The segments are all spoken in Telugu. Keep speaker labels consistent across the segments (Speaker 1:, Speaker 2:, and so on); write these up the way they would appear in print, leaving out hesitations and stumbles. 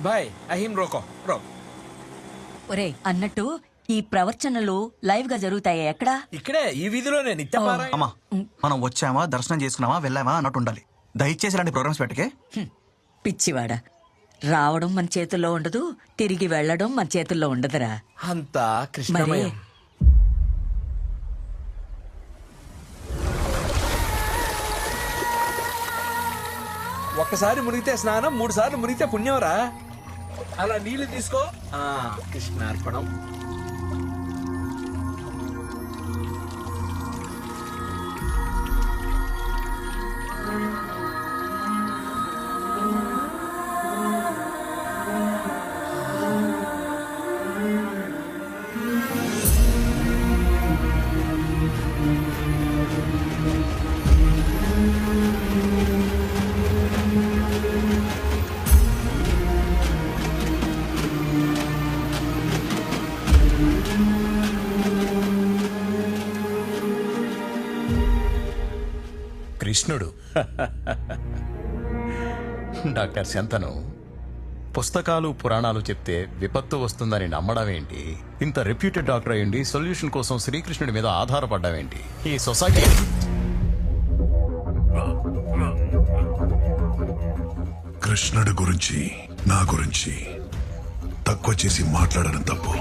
Speaker 1: బాయ్ అహిం రోకో
Speaker 2: ఒరే అన్నట్టు ఈ ప్రవచనలు లైవ్ గా జరుగుతాయి ఎక్కడా?
Speaker 1: ఇక్కడే ఈ వీధిలోనే నిత్యపారాయణ.
Speaker 3: అమ్మా మనం వచ్చామా దర్శనం చేసుకున్నామా వెళ్ళామా అన్నట్టు ఉండాలి. దయచేసి ఇలాంటి ప్రోగ్రామ్స్ పెట్టకే.
Speaker 2: పిచ్చివాడా, రావడం మన చేతుల్లో ఉండదు, తిరిగి వెళ్ళడం మన చేతుల్లో ఉండదురా.
Speaker 1: అంతా కృష్ణమయం. ఒక్కసారి మునిగితే స్నానం, 3 సార్లు మునిగితే పుణ్యంరా. అలా నీళ్లు తీసుకో. కృష్ణార్పణం.
Speaker 4: కృష్ణుడు. డాక్టర్ శంతను, పుస్తకాలు పురాణాలు చెప్తే విపత్తు వస్తుందని నమ్మడం ఏంటి? ఇంత రెప్యూటెడ్ డాక్టర్ అయ్యండి సొల్యూషన్ కోసం శ్రీకృష్ణుడి మీద ఆధారపడ్డావేంటి? ఈ సొసైటీ
Speaker 5: కృష్ణుడి గురించి నా గురించి తక్కువ చేసి మాట్లాడడం తప్పు.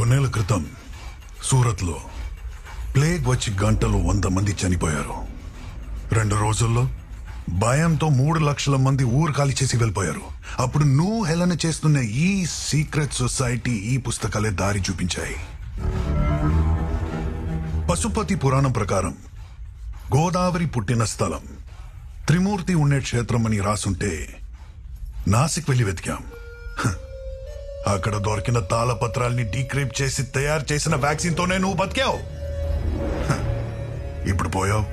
Speaker 5: కొన్నేళ్ల క్రితం సూరత్లో ప్లేగ్ వచ్చి గంటలో 100 మంది చనిపోయారు. 2 రోజుల్లో భయంతో 3 లక్షల మంది ఊరు ఖాళీ చేసి వెళ్ళిపోయారు. అప్పుడు నువ్వు హేళన చేస్తున్న ఈ సీక్రెట్ సొసైటీ, ఈ పుస్తకాలే దారి చూపించాయి. పశుపతి పురాణం ప్రకారం గోదావరి పుట్టిన స్థలం త్రిమూర్తి ఉండే క్షేత్రం అని రాసుంటే నాసిక్ వెళ్ళి వెతికాం. అక్కడ దొరికిన తాళపత్రాల్ని డీక్రిప్ట్ చేసి తయారు చేసిన వ్యాక్సిన్ తోనే నువ్వు బతికావు. ఇప్పుడు పోయావు.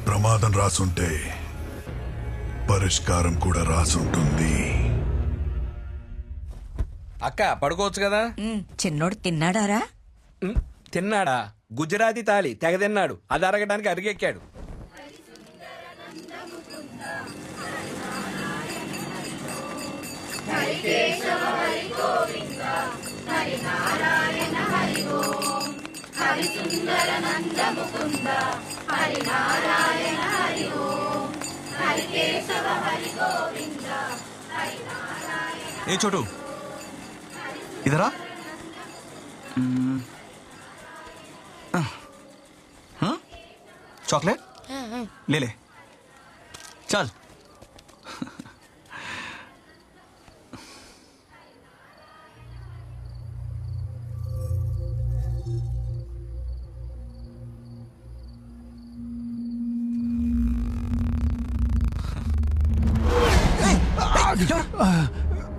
Speaker 5: ప్రమాదం రాసుంటే పరిష్కారం కూడా రాసుంటుంది.
Speaker 1: అక్క పడుకోవచ్చు కదా.
Speaker 2: చిన్నోడు తిన్నాడారా?
Speaker 1: తిన్నాడా? గుజరాతీ తాళి తెగ తిన్నాడు. అది అరగడానికి అరిగెక్కాడు.
Speaker 3: ఏ చోటు ఇదరా చాక్లెట్ ले चल.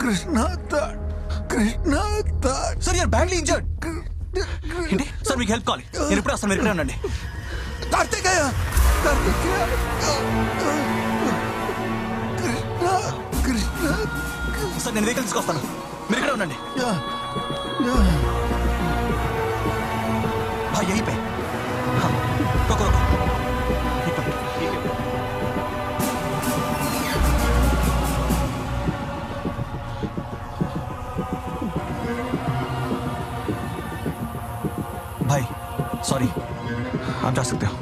Speaker 5: Krishna
Speaker 3: sir you are badly injured. ఏంటి సార్, మీకు హెల్ప్ కావాలి. నేను ఎప్పుడు వస్తాను, మీరు ఇక్కడే ఉండండి.
Speaker 5: కార్తికేయ కృష్ణ
Speaker 3: సార్ నేను వెహికల్ తీసుకొస్తాను, మీరు ఇక్కడే ఉండండి. भाई यहीं पे. हाँ रुको रुको. भाई सॉरी, आप जा सकते हो.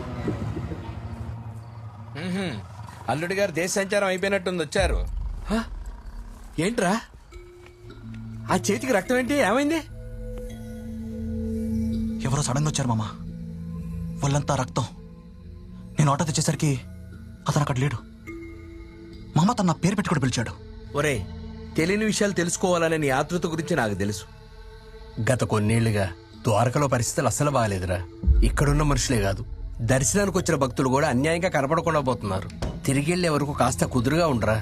Speaker 1: అల్లుడి గారు దేశ సంచారం అయిపోయినట్టుంది, వచ్చారు. ఏంట్రా ఆ చేతికి రక్తం ఏంటి? ఏమైంది?
Speaker 3: ఎవరో సడన్ గా వచ్చారు మామ, వాళ్ళంతా రక్తం. నేను ఆటో తెచ్చేసరికి అతను అక్కడ లేడు. మామ తన నా పేరు పెట్టి కూడా పిలిచాడు.
Speaker 1: ఒరే, తెలియని విషయాలు తెలుసుకోవాలనే నీ ఆతృత గురించి నాకు తెలుసు.
Speaker 6: గత కొన్నేళ్లుగా ద్వారకలో పరిస్థితులు అస్సలు బాగాలేదురా. ఇక్కడున్న మనుషులే కాదు, దర్శనానికి వచ్చిన భక్తులు కూడా అన్యాయంగా కనపడకుండా పోతున్నారు. తిరిగి వెళ్లే వరకు కాస్త కుదురుగా ఉండరా.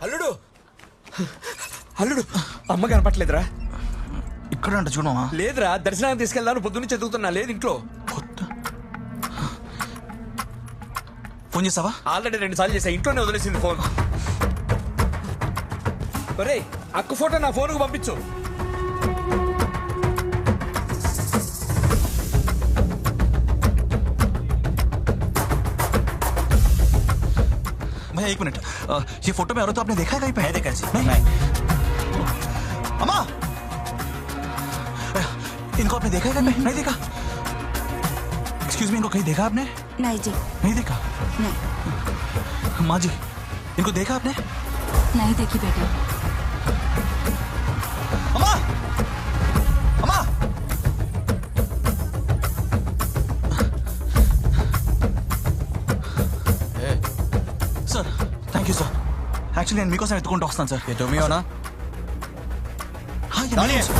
Speaker 1: అల్లుడు, అల్లుడు, అమ్మ కనపట్లేదురా?
Speaker 3: ఇక్కడ అంట చూడు మామా.
Speaker 1: లేదురా, దర్శనానికి తీసుకెళ్దాను పొద్దున్న చదువుతున్నా, లేదు ఇంట్లో.
Speaker 3: ఫోన్ చేసావా?
Speaker 1: ఆల్రెడీ 2 సార్లు చేశా, ఇంట్లోనే వదిలేసింది ఫోన్. ఒరే, అక్క ఫోటో నా ఫోన్కు పంపించు.
Speaker 3: भैया 1 मिनट, ये फोटो में औरत तो आपने देखा है कहीं पे? देखा जी नहीं। अम्मा, इनको आपने देखा है कहीं पे? नहीं देखा। एक्सक्यूज मी, इनको कहीं देखा आपने?
Speaker 7: नहीं जी,
Speaker 3: नहीं देखा।
Speaker 7: नहीं
Speaker 3: माँ जी, इनको देखा आपने?
Speaker 7: नहीं देखी बेटा।
Speaker 3: अम्मा, अम्मा, sir thank you sir. Actually నేను మీకోసం ఎత్తుకుంటూ వస్తాను సార్.
Speaker 8: ये तुम ही हो ना?
Speaker 3: हाँ ये नहीं है सर.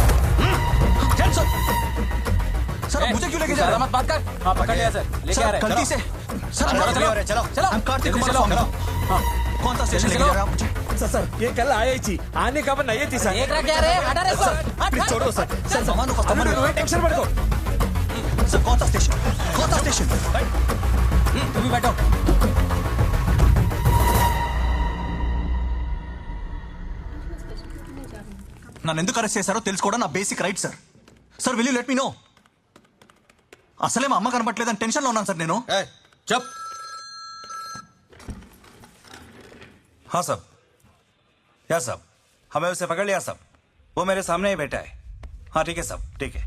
Speaker 3: सर आप मुझे क्यों लेके जा रहे हैं?
Speaker 8: बात कर. हाँ पकड़ लिया सर, लेके आ
Speaker 3: सर
Speaker 8: रहे हैं.
Speaker 3: गलती से. सर
Speaker 8: चलो चलो
Speaker 3: I'm कार्तिक
Speaker 8: जल्दी
Speaker 3: कुमार
Speaker 8: चलो,
Speaker 3: स्वामी.
Speaker 8: हाँ.
Speaker 3: कौन सा स्टेशन लेके जा रहे हैं आप मुझे?
Speaker 1: सर ये कल आए थी, आने का मन नहीं थी सर.
Speaker 8: एक रख क्या रे, हटा रे सर.
Speaker 1: प्लीज छोड़ो सर. सर
Speaker 3: सामान को सामान
Speaker 1: अरे टेंशन मत लो.
Speaker 3: सर कौन सा स्टेशन? कौन सा स्टेशन?
Speaker 8: तुम भी बैठो.
Speaker 3: నన్ను ఎందుకు అరెస్ట్ చేశారో తెలుసుకోవడం నా basic right sir. Sir will you let me know? అసలే మా అమ్మ కనపట్లేదని టెన్షన్లో ఉన్నాను సార్ నేను.
Speaker 8: चुप.
Speaker 9: हाँ साहब, या साहब हमें उसे पकड़ लिया साहब, वो मेरे सामने ही बैठा है. हाँ ठीक है साहब, ठीक है.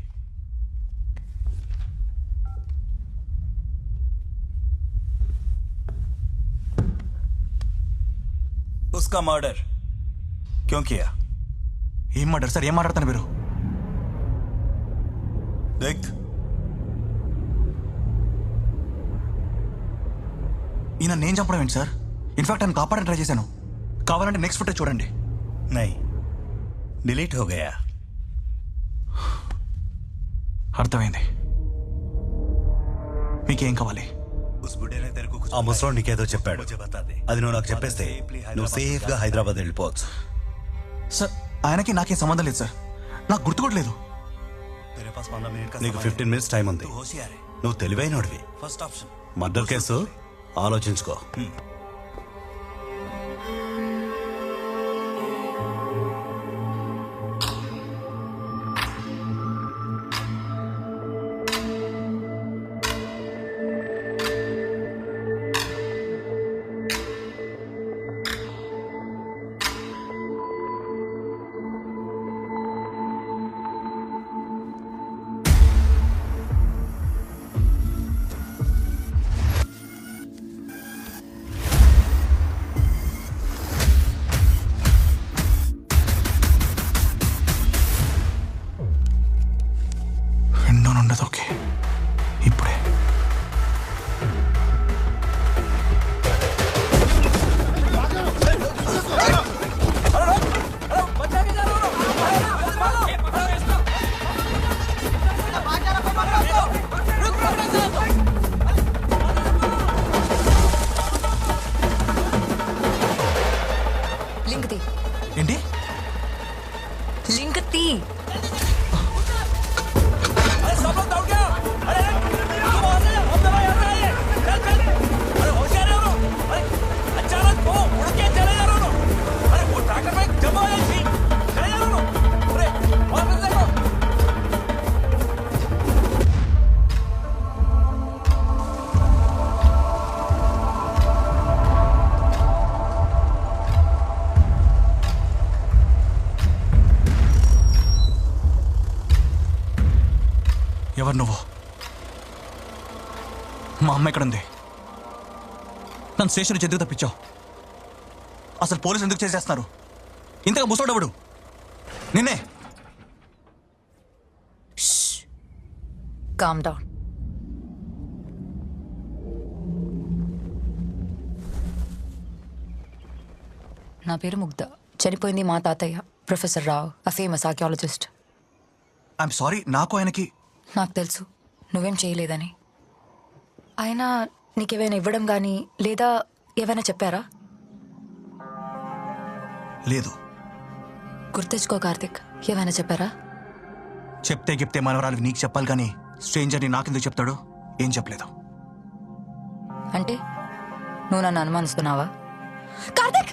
Speaker 9: उसका मर्डर क्यों किया?
Speaker 3: ఏం మాట్లాడారు సార్? ఏం మాట్లాడతాను మీరు?
Speaker 9: देख,
Speaker 3: ఈయన నేను చంపడం ఏంటి సార్? ఇన్ఫాక్ట్ ఆయన కాపాడని ట్రై చేశాను. కావాలంటే నెక్స్ట్ ఫుటేజ్ చూడండి.
Speaker 9: नहीं डिलीट हो गया.
Speaker 3: అర్థమైంది. మీకేం కావాలి?
Speaker 9: ఆ ముసలోడు నీకేదో చెప్పాడు, అది నువ్వు నాకు చెప్పేస్తే నువ్వు సేఫ్ గా హైదరాబాద్ వెళ్ళిపోవచ్చు.
Speaker 3: సార్ ఆయనకి నాకేం సంబంధం లేదు సార్. నాకు గుర్తు కూడా లేదు.
Speaker 9: నీకు 15 minutes టైం ఉంది. నువ్వు తెలివైనోడివి. ఫస్ట్ ఆప్షన్ మర్డర్ కేసు, ఆలోచించుకో.
Speaker 3: ఉండదు. ఓకే ఇప్పుడే
Speaker 7: लिंक दी,
Speaker 3: ఏంటి?
Speaker 7: लिंक दी. ఎవరు నువ్వు? మా అమ్మ ఎక్కడుంది? నన్ను స్టేషన్ నుంచి ఎందుకు తప్పించావు? అసలు పోలీసులు ఎందుకు చేసేస్తున్నారు? ఇంతగా ముసోడవుడు నిన్నే. Calm down. నా పేరు ముగ్ధ. చనిపోయింది మా తాతయ్య professor Rao, a famous archaeologist.
Speaker 3: I'm sorry, నాకు ఆయనకి.
Speaker 7: నాకు తెలుసు నువ్వేం చేయలేదని. ఆయన నీకేమైనా ఇవ్వడం కానీ లేదా ఏమైనా చెప్పారా?
Speaker 3: లేదు.
Speaker 7: గుర్తించుకో కార్తిక్, ఏమైనా చెప్పారా?
Speaker 3: చెప్తే గిప్తే మనవరాలు నీకు చెప్పాలి కానీ స్ట్రేంజర్ని నాకెందుకు చెప్తాడు? ఏం చెప్పలేదు.
Speaker 10: అంటే నువ్వు నన్ను అనుమానిస్తున్నావా? కార్తిక్